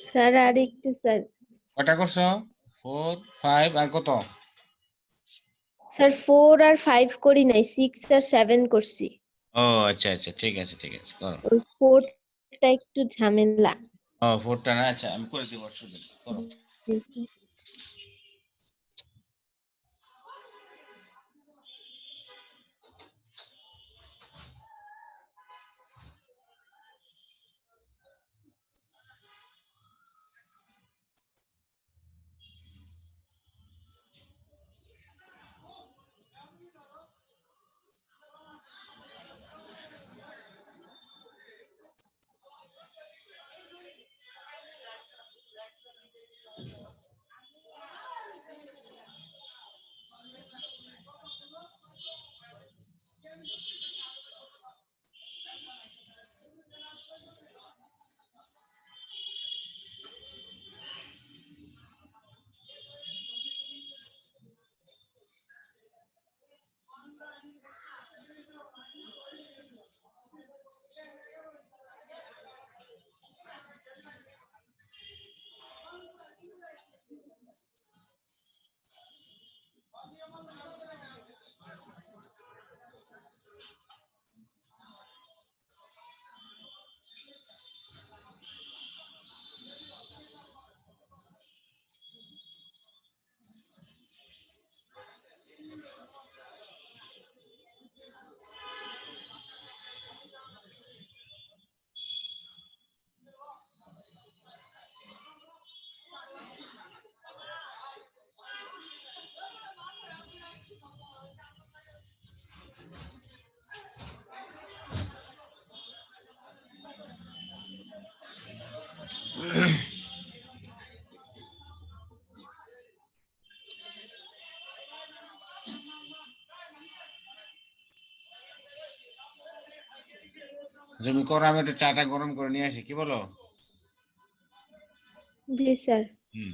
Sir আর একটু sir. কটা করছো? 4 5 আর কত? স্যার 4 আর 5 করি নাই, 6 আর 7 করছি। ও আচ্ছা আচ্ছা, ঠিক আছে করো। ওই 4টা একটু ঝামেলা। ও 4টা না, আচ্ছা আমি করে দিব, অসুবিধা নেই, করো। তুমি করো, আমি একটু চাটা গরম করে নিয়ে আসি, কি বলো? জি স্যার। হুম।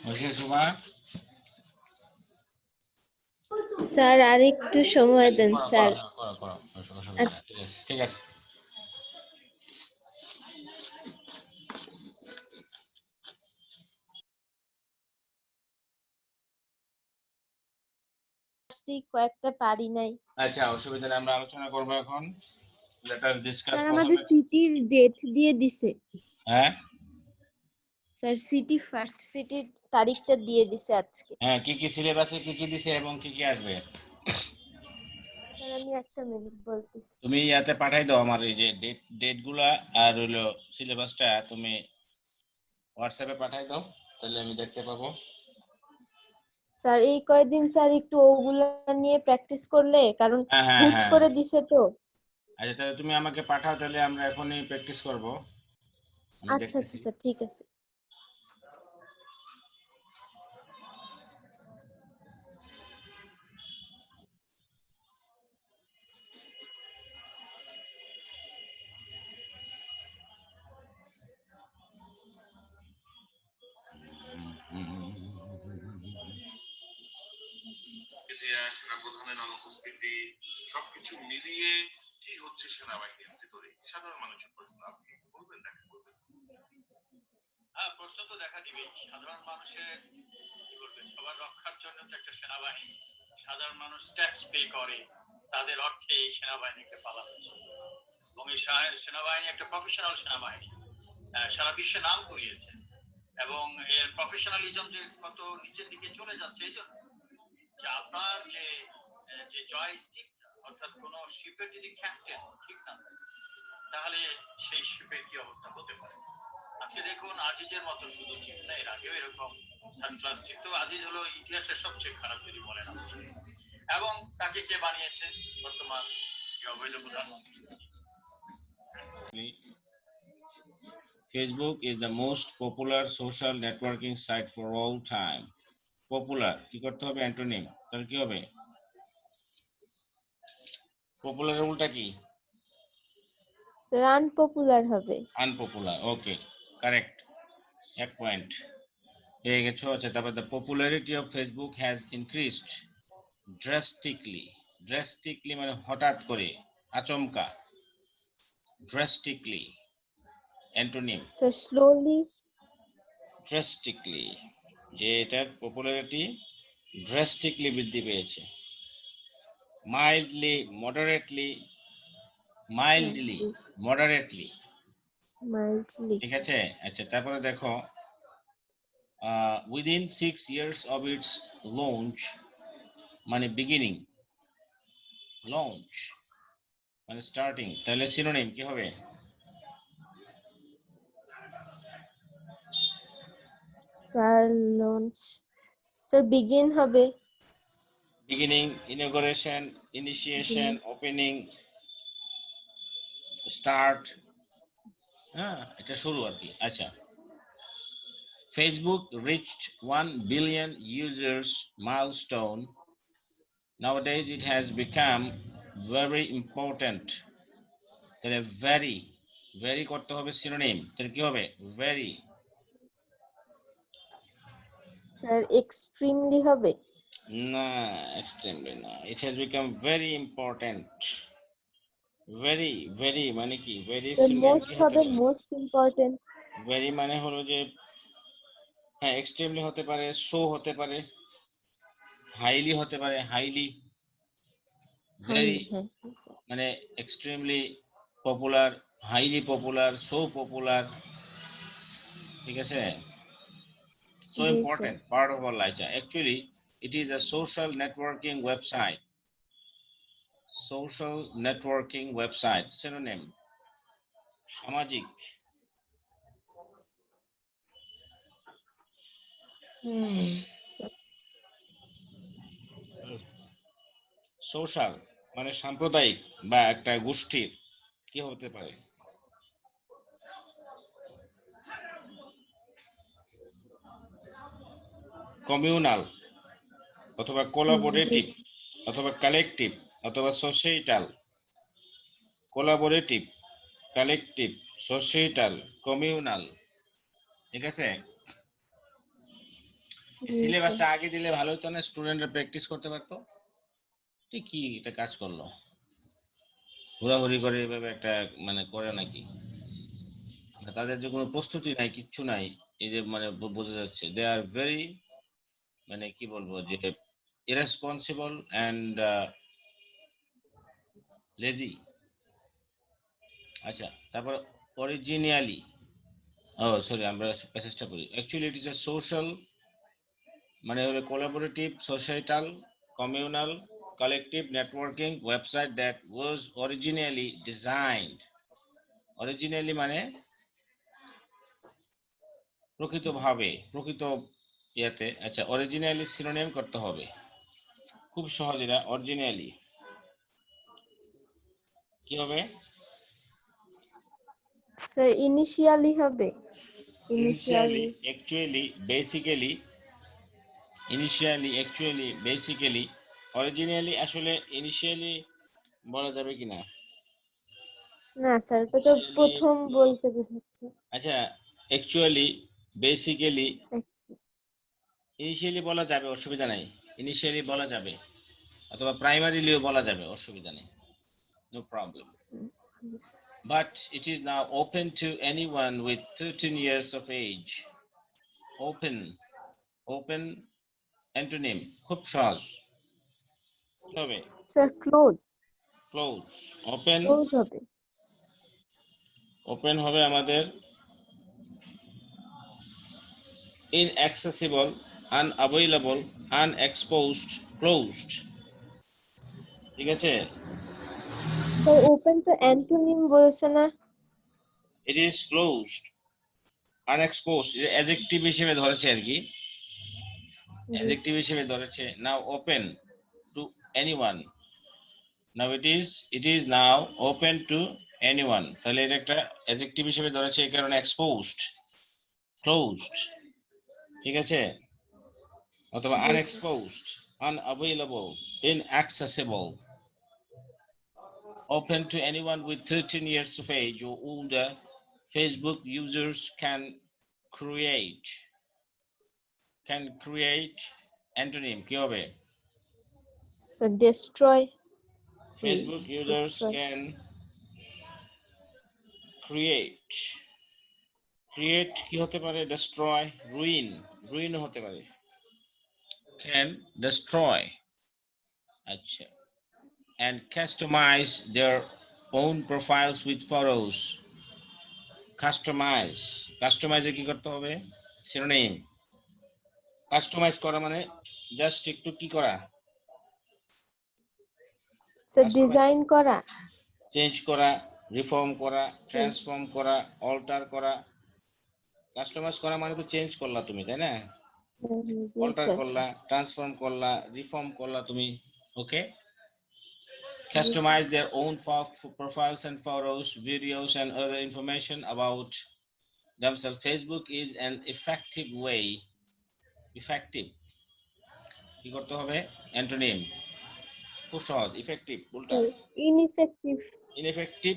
হয়েছে সুমা? স্যার আর একটু সময় দেন করো স্যার। করো করো করো, অসুবিধা নেই, ঠিক আছে ঠিক আছে। কয়েকটা পারি নাই। আচ্ছা অসুবিধা নেই, আমরা আলোচনা করবো এখন। লেট আস ডিসকাস স্যার আমাদের প্রথমে। সিটির ডেট দিয়ে দিছে। হ্যাঁ স্যার সিটি ফার্স্ট সিটির তারিখটা দিয়ে দিছে আজকে। হ্যাঁ, কি কি সিলেবাসে কি কি দিছে এবং কি কি আসবে? স্যার আমি একটা মিনিট বলতেছি। তুমি ইয়াতে পাঠাই দাও আমার এই যে ডেট গুলা আর হলো সিলেবাসটা তুমি হোয়াটসঅ্যাপে পাঠাই দাও, তাহলে আমি দেখতে পাবো। স্যার এই কয়দিন স্যার একটু ওগুলা নিয়ে প্র্যাকটিস করলে, কারণ হ্যাঁ হ্যাঁ হুট হ্যাঁ, করে দিছে তো। আচ্ছা তাহলে তুমি আমাকে পাঠাও, তাহলে আমরা এখনই প্র্যাকটিস করব। আমি আচ্ছা আচ্ছা দেখতেছি। স্যার ঠিক আছে। সেনাপ্রধানের অনুপস্থিতি, সবকিছু মিলিয়ে কি হচ্ছে সেনাবাহিনীর ভিতরে, সাধারণ মানুষের প্রশ্ন, আপনি বলবেন নাকি বলবেন? হ্যাঁ, প্রশ্ন তো দেখা দিবেই। সাধারণ মানুষের কি বলবেন, সবার রক্ষার জন্য তো একটা সেনাবাহিনী, সাধারণ মানুষ ট্যাক্স পে করে, তাদের অর্থে এই সেনাবাহিনীকে পালা হচ্ছে। এবং এই সেনাবাহিনী একটা প্রফেশনাল সেনাবাহিনী, সারা বিশ্বে নাম করিয়েছে। এবং এর প্রফেশনালিজম যে কত নিচের দিকে চলে যাচ্ছে এই জন্য যে আপনার যে যে জয়স্টিক, অর্থাৎ কোন শিপের যদি ক্যাপ্টেন ঠিক না, তাহলে সেই শিপের কি অবস্থা হতে পারে। আজকে দেখুন আজিজের মতো শুধু চিপ না, এর আগেও এরকম থার্ড ক্লাস চিপ। তো আজিজ হলো ইতিহাসের সবচেয়ে খারাপ যদি বলেন আপনি। এবং তাকে কে বানিয়েছে? বর্তমান যে অবৈধ প্রধানমন্ত্রী। Facebook is the most popular social networking site for all time. Popular কি করতে হবে? অ্যান্টোনিম, তাহলে কি হবে? পপুলার উল্টা কি? স্যার আনপপুলার হবে। আনপপুলার, ওকে কারেক্ট, 1 পয়েন্ট পেয়ে গেছো। আচ্ছা তারপর the popularity of Facebook has increased drastically. drastically মানে হঠাৎ করে, আচমকা। drastically antonym. Sir slowly. drastically, যে এটার পপুলারিটি drastically বৃদ্ধি পেয়েছে। mildly, moderately, mildly, জি moderately, মাইল্ডলি। ঠিক আছে। আচ্ছা তারপরে দেখো within 6 years of its launch মানে বিগিনিং, লঞ্চ মানে স্টার্টিং, তাহলে সিনোনিম কি হবে? স্যার লঞ্চ, স্যার বিগিন হবে। বিগিনিং, ইনঅগারেশন, ইনিশিয়েশন, ওপেনিং, স্টার্ট, হ্যাঁ এটা শুরু আর কি। আচ্ছা Facebook reached 1 billion users milestone. Nowadays it has become very important. তাহলে very, very করতে হবে সিনোনিম, তাহলে কি হবে? very, স্যার এক্সট্রিমলি হবে। না extremely না, it has become very important. very, very মানে কি? very স্যার সিনোনিম মোস্ট কি হতে হবে, পারে? Most important. very মানে হলো যে হ্যাঁ এক্সট্রিমলি হতে পারে, সো হতে পারে, হাইলি হতে পারে, হাইলি। ভেরি হাইলি, হ্যাঁ স্যার। মানে extremely popular, highly popular, so popular, ঠিক আছে। So G sir. important part of our life. Actually it is a social networking website. Social networking website synonym সামাজিক, social মানে সাম্প্রদায়িক বা একটা গোষ্ঠীর কি হতে পারে? কমিউনাল অথবা জি কোলাবোরেটিভ অথবা কালেকটিভ অথবা societal. Collaborative, collective, societal, communal, ঠিক আছে। জি স্যার। সিলেবাসটা আগে দিলে ভালো হতো না, স্টুডেন্টরা প্র্যাকটিস করতে পারতো। ঠিক কি এটা কাজ করলো, ঘোরাঘুরি করে এভাবে একটা মানে করে নাকি? তাদের যে কোনো প্রস্তুতি নাই, কিচ্ছু নাই, এই যে মানে বোঝা যাচ্ছে দে আর ভেরি মানে কি বলবো যে ইরেসপন্সিবল অ্যান্ড লেজি। আচ্ছা তারপর অরিজিনালি, ও সরি আমরা প্যাসেজটা করি। Actually it is a social মানে হলো collaborative, societal, communal, collective networking website that was originally designed. Originally মানে প্রকৃতভাবে, প্রকৃত ইয়াতে। আচ্ছা, অরিজিনালি সিনোনিম করতে হবে, খুব সহজ এটা। অরিজিনালি কি হবে? স্যার ইনিশিয়ালি হবে। Initially, actually, basically. Initially, actually, basically. Originally আসলে ইনিশিয়ালি বলা যাবে কিনা? না স্যার, এটা তো প্রথম বলতে বোঝাচ্ছে। আচ্ছা, অ্যাকচুয়ালি, বেসিক্যালি, ইনিশিয়ালি বলা যাবে, অসুবিধা নাই। ইনিশিয়ালি বলা যাবে, অথবা প্রাইমারিলিও বলা যাবে, অসুবিধা নেই, no problem. But it is now open to anyone with 13 years of age. Open, open antonym, খুব সহজ হবে। Sir close, close, open, close হবে। ওপেন হবে আমাদের inaccessible, unavailable, unexposed, closed, ঠিক আছে? স্যার ওপেন তো অ্যান্টোনিম বলছে না? It is closed, unexposed, adjective হিসেবে ধরেছে আর কি, অ্যাডজেক্টিভ হিসেবে ধরেছে। Now open to anyone, now it is now open to anyone, তাহলে এটা একটা অ্যাডজেক্টিভ হিসেবে ধরেছে, এই কারণে exposed, closed, ঠিক আছে? অথবা unexposed, unavailable, inaccessible, open to anyone with 13 years of age or older. Facebook users can create antonym কি হবে? So destroy. Facebook users destroy. can create কি হতে পারে? destroy, ruin হতে পারে, can destroy। আচ্ছা, and customize their own profiles with photos. Customize কি করতে হবে? সিনোনিম। কাস্টমাইজ করা মানে জাস্ট একটু কি করা? স্যার ডিজাইন করা, চেঞ্জ করা, রিফর্ম করা, ট্রান্সফর্ম করা, অল্টার করা। কাস্টমাইজ করা মানে তো চেঞ্জ করলা তুমি, তাই না? অল্টার করলা, ট্রান্সফর্ম করলা, রিফর্ম করলা তুমি, ওকে? Customize their own profiles and photos, videos and other information about themselves. Facebook is an effective way, effective কি করতে হবে? অ্যান্টোনিম, খুব সহজ। ইফেক্টিভ উল্টা ইনএফেক্টিভ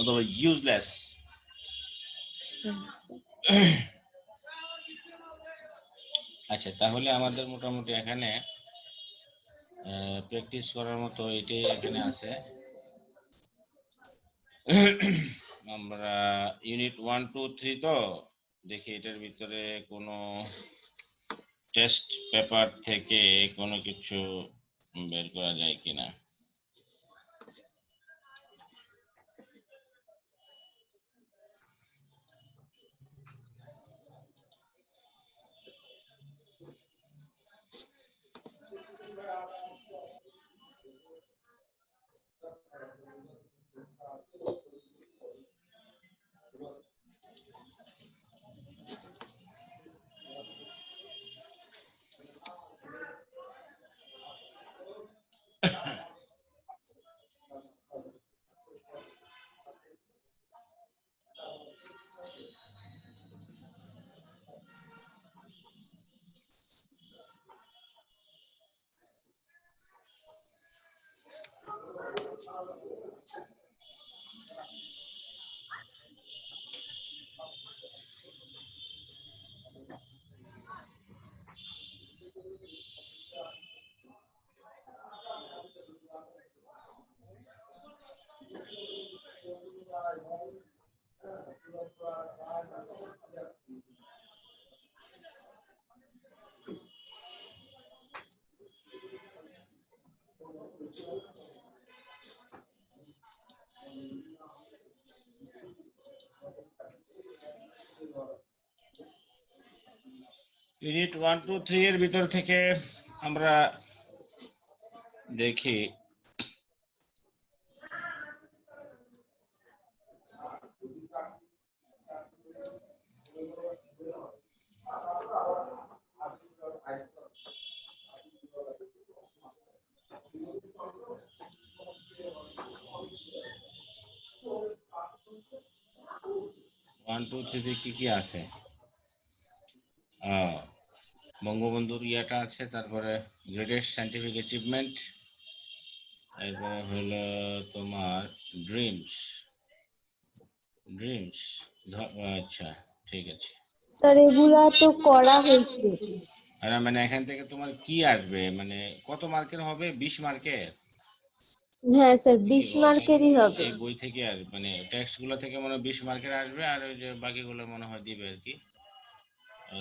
অথবা ইউজলেস। আচ্ছা, তাহলে আমাদের মোটামুটি এখানে প্র্যাকটিস করার মতো এটাই এখানে আছে। আমরা ইউনিট 1, 2, 3 তো দেখি এটার ভিতরে কোনো টেস্ট পেপার থেকে কোনো কিছু বের করা যায় কিনা। ইউনিট 1, 2, 3 এর ভিতর থেকে আমরা দেখি ওয়ান টু থ্রি কি কি আছে। বঙ্গবন্ধুর ইয়াটা আছে, তারপরে গ্রেটেস্ট সায়েন্টিফিক অ্যাচিভমেন্ট, এরপরে হলো তোমার ড্রিমস। ড্রিমস আচ্ছা ঠিক আছে। স্যার এগুলা তো করা হয়েছে। আর মানে এখান থেকে তোমার কি আসবে, মানে কত মার্কের হবে? 20 মার্কের? হ্যাঁ স্যার 20 মার্কেরই হবে। এই বই থেকে আর মানে টেক্সট গুলো থেকে মনে হয় 20 মার্কের আসবে, আর ওই যে বাকিগুলো মনে হয় দিবে আর কি,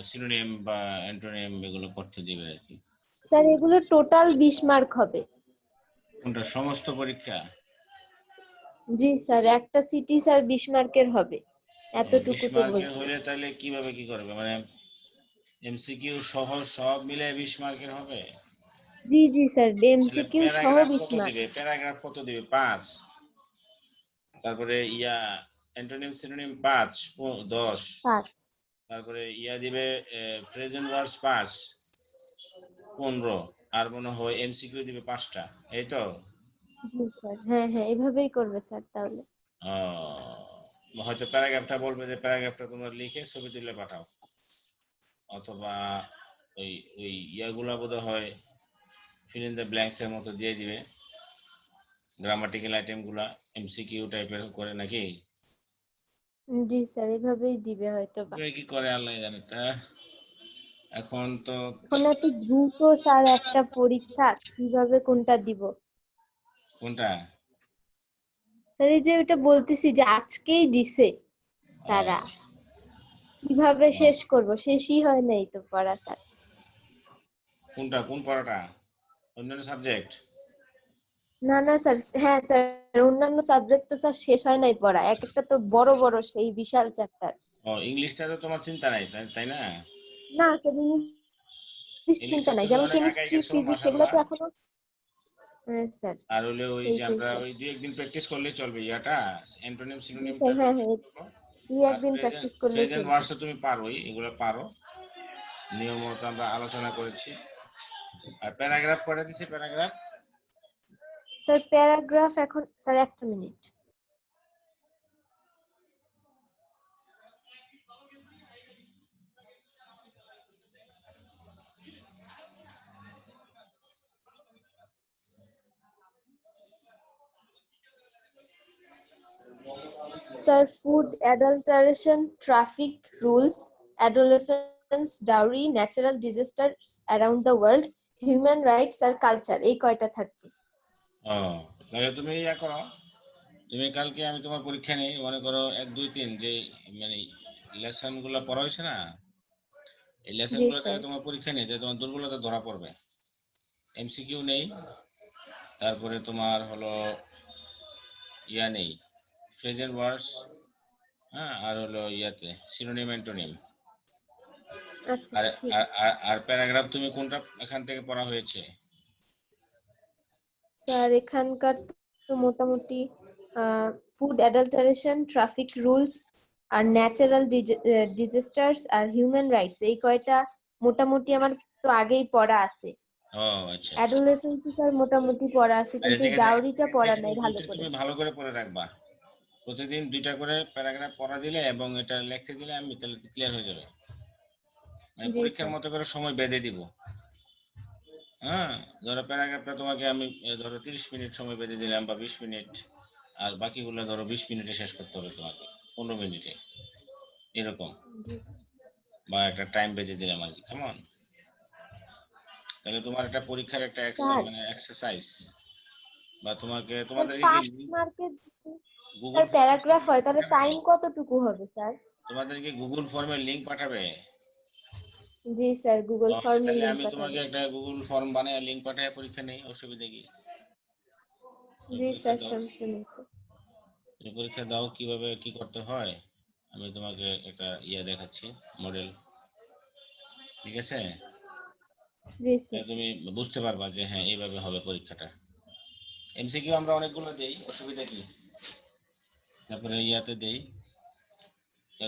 সিনোনিম বা অ্যান্টোনিম এগুলো করতে দিবে আর কি। স্যার এগুলো টোটাল 20 মার্ক হবে। কোনটা? সমস্ত পরীক্ষা? জি স্যার, একটা সিটি স্যার 20 মার্কের হবে, এতটুকু 20 তো মার্কের বলছে। হলে তাহলে কিভাবে কি করবে, মানে এমসিকিউ সহ সব মিলে 20 মার্কের হবে? জি জি স্যার, তাহলে এমসিকিউ সহ প্যারাগ্রাফ 20 কত মার্ক। দিবে? প্যারাগ্রাফ কত দিবে? 5। তারপরে ইয়া অ্যান্টোনিম সিনোনিম 5 10। 5। তারপরে ইয়া দিবে প্রেজেন্ট ওয়ার্ডস 5 15, আর মনে হয় এমসিকিউ দিবে 5টা, এই তো? জি স্যার, হ্যাঁ হ্যাঁ এভাবেই করবে স্যার তাহলে। হয়তো প্যারাগ্রাফটা বলবে যে প্যারাগ্রাফটা তোমরা লিখে ছবি তুলে পাঠাও, অথবা ওই ওই ইয়াগুলা বোধ হয় ফিল ইন দ্য ব্ল্যাঙ্কস এর মতো দিয়ে দিবে, গ্রামাটিক্যাল আইটেম গুলা এমসিকিউ টাইপের করে নাকি? জি স্যার এভাবেই দিবে হয়তো বা। কি করে আল্লাহ জানে। তা এখন তো এখন এত দ্রুত স্যার একটা পরীক্ষা, কিভাবে কোনটা দিব? কোনটা? স্যার এই যে ওটা বলতেছি যে আজকেই দিছে তারা, কিভাবে শেষ করব? শেষই হয় নাই তো পড়া স্যার। কোনটা? কোন পড়াটা? অন্যান্য সাবজেক্ট? না না স্যার, হ্যাঁ স্যার অন্যান্য সাবজেক্ট তো স্যার শেষ হয় নাই পড়া, এক একটা তো বড় বড় সেই বিশাল চ্যাপ্টার। ইংলিশটা তো তোমার চিন্তা নাই, তাই না? না স্যার ইংলিশ চিন্তা ইংলিশটা নাই, তুমি যেমন অনেক আগাই কেমিস্ট্রি গেছো ফিজিক্স এগুলো মাশাআল্লাহ। তো এখনো। হ্যাঁ স্যার আর হলে ওই যে সেইটাই আমরা স্যার। ওই 2-1 দিন প্র্যাকটিস করলেই চলবে, ইয়াটা অ্যান্টোনিম জি সিনোনিমটা স্যার, হ্যাঁ হ্যাঁ করবো। দুই আর একদিন প্রেজেন্ট প্র্যাকটিস করলেই প্রেজেন্ট চলবে। ওয়ার্ডস তুমি পারোই, এগুলো পারো, নিয়ম মতো আমরা আলোচনা করেছি। আর প্যারাগ্রাফ করে দিছি, প্যারাগ্রাফ স্যার প্যারাগ্রাফ এখন স্যার একটা minute. Sir, food adulteration, traffic rules, adolescence, dowry, natural disasters around the world, human rights আর culture, এই কয়টা থাকবে। তাহলে তুমি ইয়া করো, তুমি কালকে আমি তোমার পরীক্ষা নেই, মনে করো 1 2 3 যে মানে লেসন গুলো পড়া হয়েছে না, এই লেসন জি গুলো থেকে স্যার। তোমার পরীক্ষা নেই, যে তোমার দুর্বলতা ধরা পড়বে। এমসিকিউ নেই, তারপরে তোমার হলো ইয়া নেই, ফ্রেজের ওয়ার্ডস, হ্যাঁ, আর হলো ইয়াতে সিনোনিম অ্যান্টোনিম। আচ্ছা আর স্যার ঠিক আর আছে। আর প্যারাগ্রাফ তুমি কোনটা এখান থেকে পড়া হয়েছে? স্যার এখানকার তো মোটামুটি ফুড অ্যাডাল্টারেশন, ট্রাফিক রুলস আর ন্যাচারাল ডিজাস্টার্স আর হিউম্যান রাইটস, এই কয়টা মোটামুটি আমার তো আগেই পড়া আছে। আচ্ছা। অ্যাডোলেসেন্স স্যার মোটামুটি পড়া আছে, আরে কিন্তু এই ঠিক আছে, ডাউরিটা পড়া নাই ভালো দুইটা করে। তুমি ভালো করে পড়ে রাখবা, প্রতিদিন 2টা করে প্যারাগ্রাফ পড়া দিলে এবং এটা লিখতে দিলে আমি তাহলে ক্লিয়ার হয়ে যাবে। মানে জি পরীক্ষার স্যার। মতো করে সময় বেঁধে দিব। হ্যাঁ, ধরো প্যারাগ্রাফটা তোমাকে আমি ধরো 30 মিনিট সময় বেঁধে দিলাম বা 20 মিনিট, আর বাকিগুলো ধরো 20 মিনিটে শেষ করতে হবে তোমাকে, 15 মিনিটে এরকম, জি স্যার। বা একটা টাইম বেঁধে দিলাম আর কি, কেমন? তাহলে তোমার একটা পরীক্ষার একটা স্যার মানে এক্সারসাইজ, বা তোমাকে স্যার তোমাদেরকে কি 5 মার্কের গুগল স্যার প্যারাগ্রাফ হয়, তাহলে পাঠাবে? টাইম কতটুকু হবে স্যার? তোমাদেরকে গুগল ফর্মের লিংক পাঠাবে? জি স্যার গুগল ফর্মের তাহলে লিংক আমি তোমাকে পাঠাবে। একটা গুগল ফর্ম বানিয়ে লিংক পাঠিয়ে পরীক্ষা নেই, অসুবিধা কি? তুমি জি পরীক্ষা স্যার দাও, সমস্যা নেই স্যার। তুমি পরীক্ষা দাও, কিভাবে কি করতে হয় আমি তোমাকে একটা ইয়া দেখাচ্ছি, মডেল, ঠিক আছে? জি স্যার। তুমি বুঝতে পারবা যে হ্যাঁ এইভাবে হবে পরীক্ষাটা। এমসিকিউ আমরা অনেকগুলো দেই, অসুবিধা কি? তারপরে ইয়াতে দেই,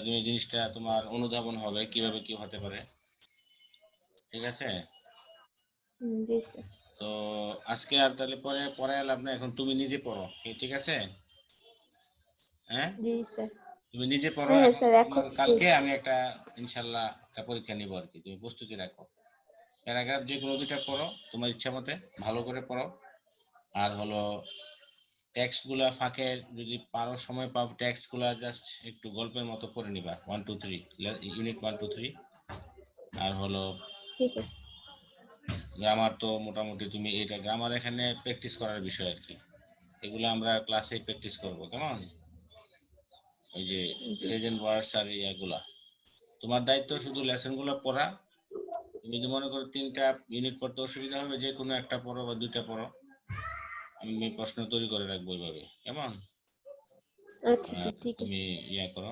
তুমি জিনিসটা তোমার অনুধাবন হবে কিভাবে কি হতে পারে। ঠিক আছে? জি স্যার। তো আজকে আর তাহলে পরে পড়ায় লাভ না, এখন তুমি নিজে পড়ো। ঠিক আছে? হ্যাঁ, জি স্যার। তুমি নিজে পড়ো। হ্যাঁ এখন স্যার, তোমার এখন কালকে আমি একটা ইনশাল্লাহ একটা পরীক্ষা নিব আর কি, তুমি প্রস্তুতি রাখো। প্যারাগ্রাফ যে কোনো দুইটা পড়ো তোমার ইচ্ছা মতে, ভালো করে পড়ো। আর হলো টেক্সট গুলা ফাঁকে যদি পারো, সময় পাও, টেক্সট গুলা জাস্ট একটু গল্পের মতো পড়ে নিবা, 1 2 3 ইউনিট 1 2 3। আর হলো ঠিক আছে। গ্রামার তো মোটামুটি তুমি এটা গ্রামার এখানে প্র্যাকটিস করার বিষয় আর কি, এগুলো আমরা ক্লাসে প্র্যাকটিস করবো, কেমন? ওই যে জি প্রেজেন্ট ওয়ার্ডস আর ইয়াগুলা, তোমার দায়িত্ব শুধু লেসন গুলো পড়া। তুমি যদি মনে করো 3টা ইউনিট পড়তে অসুবিধা হবে, যে কোনো একটা পড়ো বা 2টা পড়ো, আমি প্রশ্ন তৈরি করে রাখবো এইভাবে, কেমন? আচ্ছা স্যার, ঠিক তুমি আছে। ইয়া করো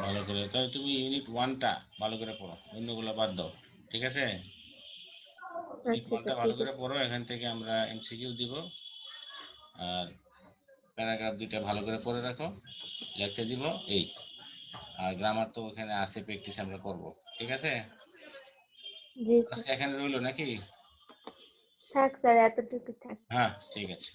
ভালো করে, তাহলে তুমি ইউনিট 1টা ভালো করে পড়ো, অন্যগুলো বাদ দাও। ঠিক আছে? ইউনিট আচ্ছা 1টা স্যার, ভালো ঠিক করে আছে। পড়ো, এখান থেকে আমরা এমসিকিউ দিব। আর প্যারাগ্রাফ 2টা ভালো করে পড়ে রাখো, লিখতে দিব এই। আর গ্রামার তো ওখানে আছে, প্র্যাকটিস আমরা করব। ঠিক আছে? জি স্যার। আজকে এখানে রইলো নাকি? থাক স্যার, এতটুকু থাক। হ্যাঁ, ঠিক আছে।